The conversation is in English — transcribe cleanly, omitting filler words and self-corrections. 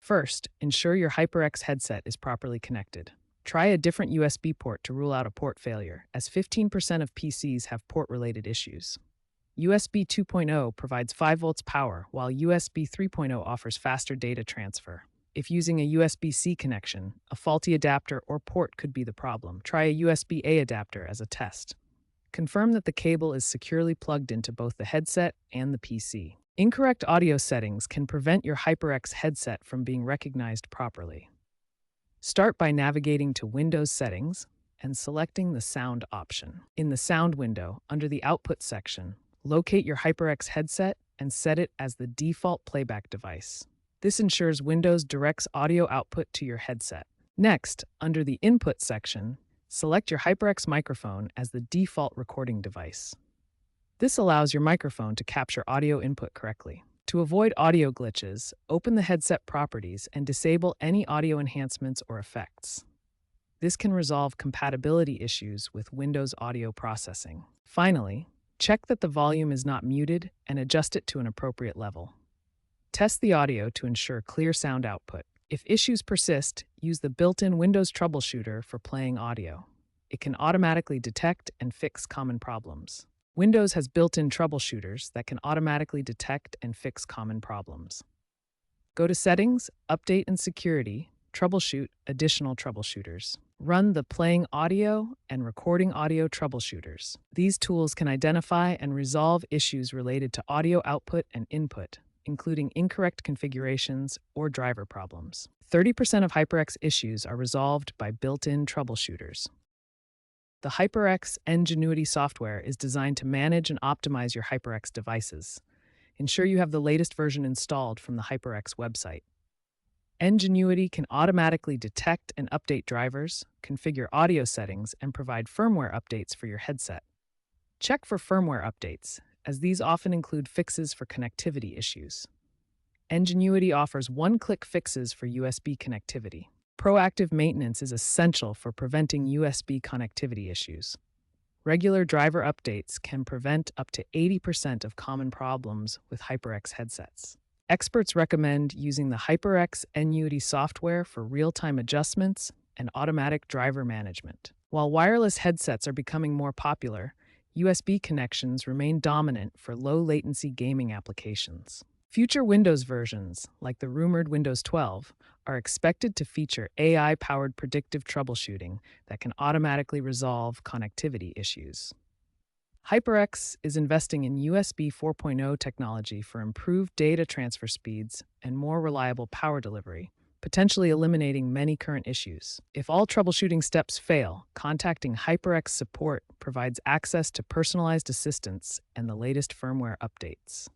First, ensure your HyperX headset is properly connected. Try a different USB port to rule out a port failure, as 15% of PCs have port-related issues. USB 2.0 provides 5 volts power, while USB 3.0 offers faster data transfer. If using a USB-C connection, a faulty adapter or port could be the problem. Try a USB-A adapter as a test. Confirm that the cable is securely plugged into both the headset and the PC. Incorrect audio settings can prevent your HyperX headset from being recognized properly. Start by navigating to Windows Settings and selecting the Sound option. In the Sound window, under the Output section, locate your HyperX headset and set it as the default playback device. This ensures Windows directs audio output to your headset. Next, under the Input section, select your HyperX microphone as the default recording device. This allows your microphone to capture audio input correctly. To avoid audio glitches, open the headset properties and disable any audio enhancements or effects. This can resolve compatibility issues with Windows audio processing. Finally, check that the volume is not muted and adjust it to an appropriate level. Test the audio to ensure clear sound output. If issues persist, use the built-in Windows Troubleshooter for playing audio. It can automatically detect and fix common problems. Windows has built-in troubleshooters that can automatically detect and fix common problems. Go to Settings, Update and Security, Troubleshoot Additional Troubleshooters. Run the Playing Audio and Recording Audio Troubleshooters. These tools can identify and resolve issues related to audio output and input, including incorrect configurations or driver problems. 30% of HyperX issues are resolved by built-in troubleshooters. The HyperX Ngenuity software is designed to manage and optimize your HyperX devices. Ensure you have the latest version installed from the HyperX website. Ngenuity can automatically detect and update drivers, configure audio settings, and provide firmware updates for your headset. Check for firmware updates, as these often include fixes for connectivity issues. Ngenuity offers one-click fixes for USB connectivity. Proactive maintenance is essential for preventing USB connectivity issues. Regular driver updates can prevent up to 80% of common problems with HyperX headsets. Experts recommend using the HyperX Ngenuity software for real-time adjustments and automatic driver management. While wireless headsets are becoming more popular, USB connections remain dominant for low-latency gaming applications. Future Windows versions, like the rumored Windows 12, are expected to feature AI-powered predictive troubleshooting that can automatically resolve connectivity issues. HyperX is investing in USB 4.0 technology for improved data transfer speeds and more reliable power delivery, potentially eliminating many current issues. If all troubleshooting steps fail, contacting HyperX support provides access to personalized assistance and the latest firmware updates.